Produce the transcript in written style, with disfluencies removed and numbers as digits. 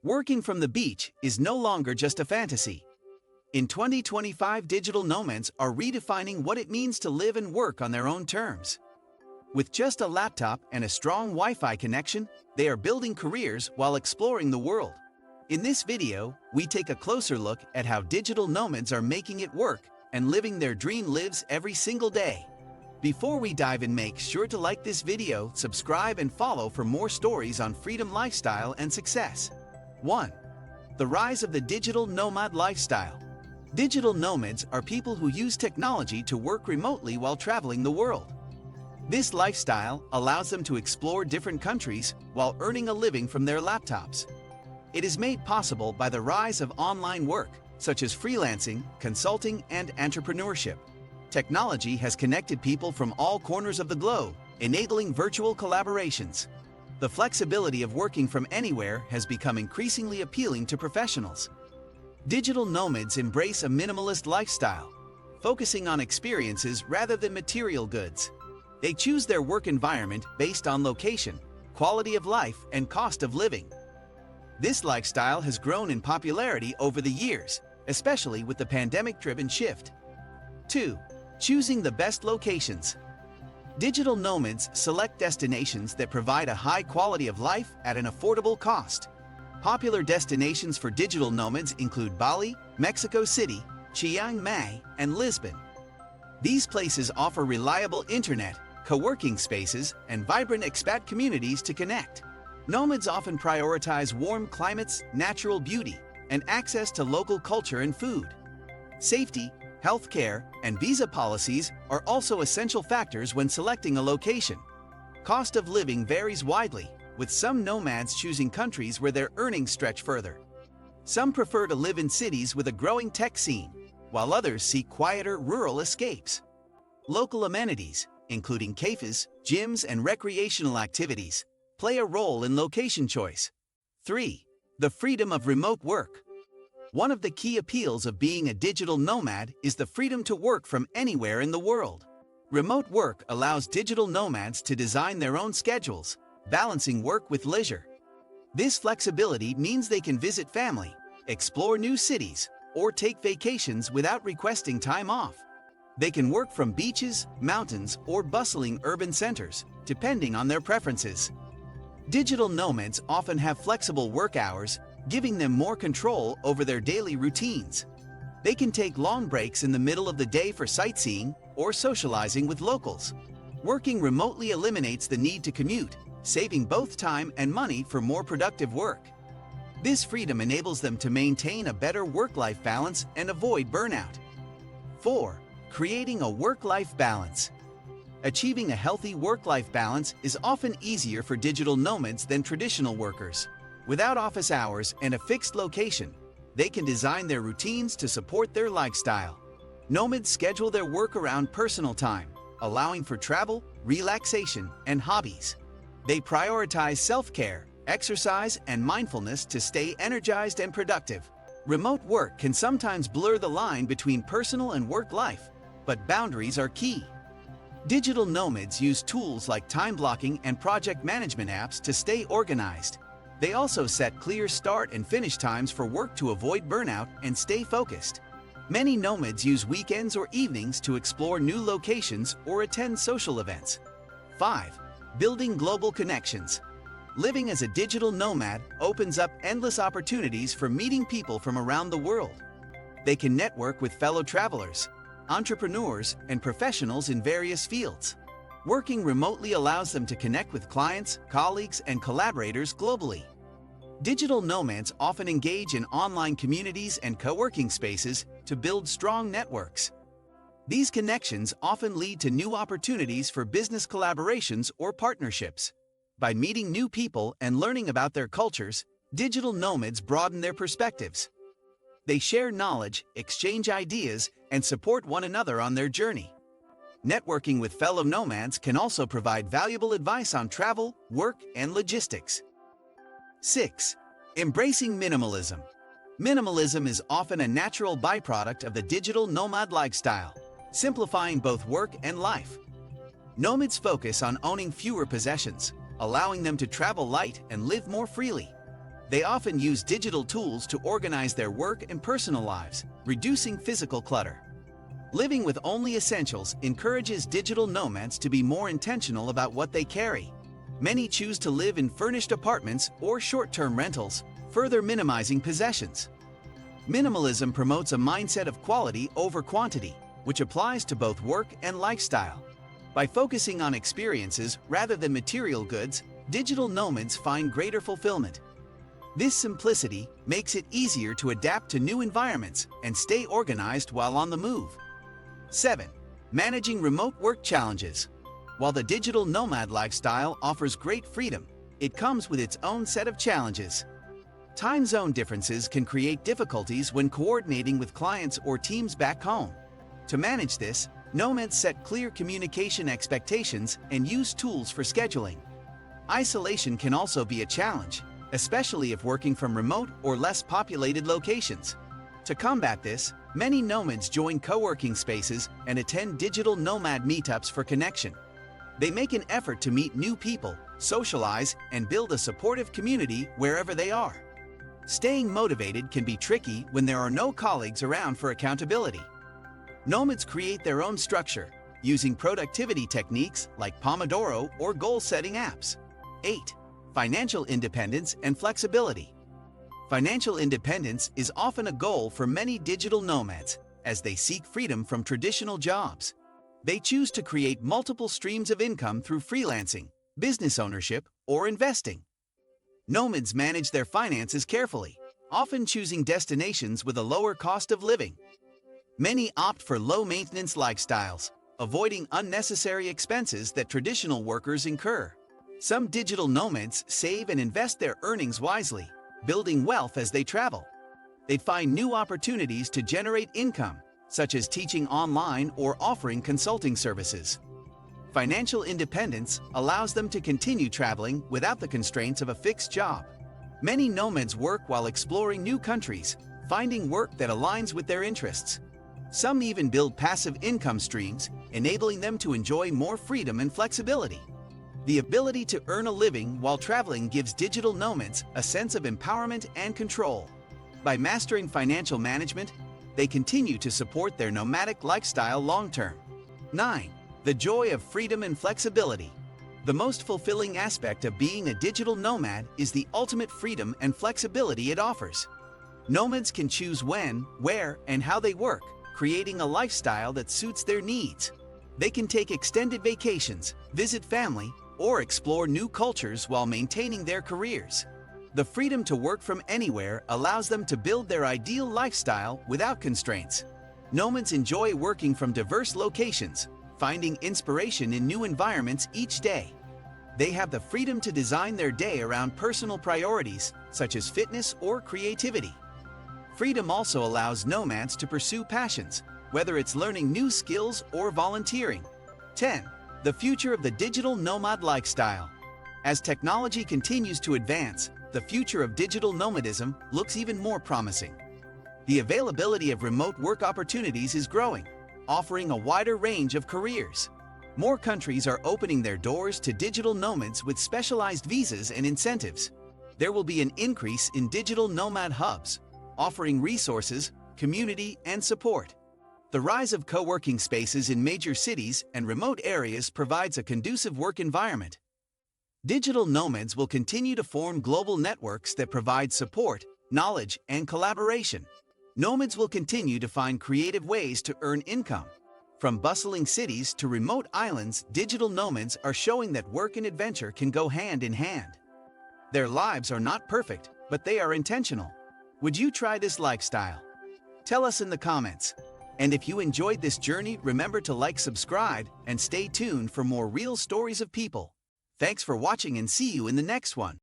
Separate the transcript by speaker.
Speaker 1: Working from the beach is no longer just a fantasy. In 2025, digital nomads are redefining what it means to live and work on their own terms. With just a laptop and a strong Wi-Fi connection, they are building careers while exploring the world. In this video, we take a closer look at how digital nomads are making it work and living their dream lives every single day. Before we dive in, make sure to like this video, subscribe and follow for more stories on freedom, lifestyle and success. 1. The rise of the digital nomad lifestyle. Digital nomads are people who use technology to work remotely while traveling the world. This lifestyle allows them to explore different countries while earning a living from their laptops. It is made possible by the rise of online work, such as freelancing, consulting, and entrepreneurship. Technology has connected people from all corners of the globe, enabling virtual collaborations. The flexibility of working from anywhere has become increasingly appealing to professionals. Digital nomads embrace a minimalist lifestyle, focusing on experiences rather than material goods. They choose their work environment based on location, quality of life, and cost of living. This lifestyle has grown in popularity over the years, especially with the pandemic-driven shift. 2. Choosing the best locations. Digital nomads select destinations that provide a high quality of life at an affordable cost. Popular destinations for digital nomads include Bali, Mexico City, Chiang Mai, and Lisbon. These places offer reliable internet, co-working spaces, and vibrant expat communities to connect. Nomads often prioritize warm climates, natural beauty, and access to local culture and food. Safety, healthcare, and visa policies are also essential factors when selecting a location. Cost of living varies widely, with some nomads choosing countries where their earnings stretch further. Some prefer to live in cities with a growing tech scene, while others seek quieter rural escapes. Local amenities, including cafes, gyms, and recreational activities, play a role in location choice. 3. The freedom of remote work. One of the key appeals of being a digital nomad is the freedom to work from anywhere in the world. Remote work allows digital nomads to design their own schedules, balancing work with leisure. This flexibility means they can visit family, explore new cities, or take vacations without requesting time off. They can work from beaches, mountains, or bustling urban centers, depending on their preferences. Digital nomads often have flexible work hours, giving them more control over their daily routines. They can take long breaks in the middle of the day for sightseeing or socializing with locals. Working remotely eliminates the need to commute, saving both time and money for more productive work. This freedom enables them to maintain a better work-life balance and avoid burnout. 4. Creating a work-life balance. Achieving a healthy work-life balance is often easier for digital nomads than traditional workers. Without office hours and a fixed location, they can design their routines to support their lifestyle. Nomads schedule their work around personal time, allowing for travel, relaxation, and hobbies. They prioritize self-care, exercise, and mindfulness to stay energized and productive. Remote work can sometimes blur the line between personal and work life, but boundaries are key. Digital nomads use tools like time blocking and project management apps to stay organized. They also set clear start and finish times for work to avoid burnout and stay focused. Many nomads use weekends or evenings to explore new locations or attend social events. 5. Building global connections. Living as a digital nomad opens up endless opportunities for meeting people from around the world. They can network with fellow travelers, entrepreneurs, and professionals in various fields. Working remotely allows them to connect with clients, colleagues, and collaborators globally. Digital nomads often engage in online communities and co-working spaces to build strong networks. These connections often lead to new opportunities for business collaborations or partnerships. By meeting new people and learning about their cultures, digital nomads broaden their perspectives. They share knowledge, exchange ideas, and support one another on their journey. Networking with fellow nomads can also provide valuable advice on travel, work, and logistics. 6. Embracing minimalism. Minimalism is often a natural byproduct of the digital nomad lifestyle, simplifying both work and life. Nomads focus on owning fewer possessions, allowing them to travel light and live more freely. They often use digital tools to organize their work and personal lives, reducing physical clutter. Living with only essentials encourages digital nomads to be more intentional about what they carry. Many choose to live in furnished apartments or short-term rentals, further minimizing possessions. Minimalism promotes a mindset of quality over quantity, which applies to both work and lifestyle. By focusing on experiences rather than material goods, digital nomads find greater fulfillment. This simplicity makes it easier to adapt to new environments and stay organized while on the move. 7. Managing remote work challenges. While the digital nomad lifestyle offers great freedom, it comes with its own set of challenges. Time zone differences can create difficulties when coordinating with clients or teams back home. To manage this, nomads set clear communication expectations and use tools for scheduling. Isolation can also be a challenge, especially if working from remote or less populated locations. To combat this, many nomads join co-working spaces and attend digital nomad meetups for connection. They make an effort to meet new people, socialize, and build a supportive community wherever they are. Staying motivated can be tricky when there are no colleagues around for accountability. Nomads create their own structure, using productivity techniques like Pomodoro or goal-setting apps. 8. Financial independence and flexibility. Financial independence is often a goal for many digital nomads, as they seek freedom from traditional jobs. They choose to create multiple streams of income through freelancing, business ownership, or investing. Nomads manage their finances carefully, often choosing destinations with a lower cost of living. Many opt for low-maintenance lifestyles, avoiding unnecessary expenses that traditional workers incur. Some digital nomads save and invest their earnings wisely, building wealth as they travel. They find new opportunities to generate income, such as teaching online or offering consulting services. Financial independence allows them to continue traveling without the constraints of a fixed job. Many nomads work while exploring new countries, finding work that aligns with their interests. Some even build passive income streams, enabling them to enjoy more freedom and flexibility. The ability to earn a living while traveling gives digital nomads a sense of empowerment and control. By mastering financial management, they continue to support their nomadic lifestyle long-term. 9. The joy of freedom and flexibility. The most fulfilling aspect of being a digital nomad is the ultimate freedom and flexibility it offers. Nomads can choose when, where, and how they work, creating a lifestyle that suits their needs. They can take extended vacations, visit family, or explore new cultures while maintaining their careers. The freedom to work from anywhere allows them to build their ideal lifestyle without constraints. Nomads enjoy working from diverse locations, finding inspiration in new environments each day. They have the freedom to design their day around personal priorities, such as fitness or creativity. Freedom also allows nomads to pursue passions, whether it's learning new skills or volunteering. 10. The future of the digital nomad lifestyle. As technology continues to advance, the future of digital nomadism looks even more promising. The availability of remote work opportunities is growing, offering a wider range of careers. More countries are opening their doors to digital nomads with specialized visas and incentives. There will be an increase in digital nomad hubs, offering resources, community, and support. The rise of co-working spaces in major cities and remote areas provides a conducive work environment. Digital nomads will continue to form global networks that provide support, knowledge, and collaboration. Nomads will continue to find creative ways to earn income. From bustling cities to remote islands, digital nomads are showing that work and adventure can go hand in hand. Their lives are not perfect, but they are intentional. Would you try this lifestyle? Tell us in the comments. And if you enjoyed this journey, remember to like, subscribe, and stay tuned for more real stories of people. Thanks for watching and see you in the next one.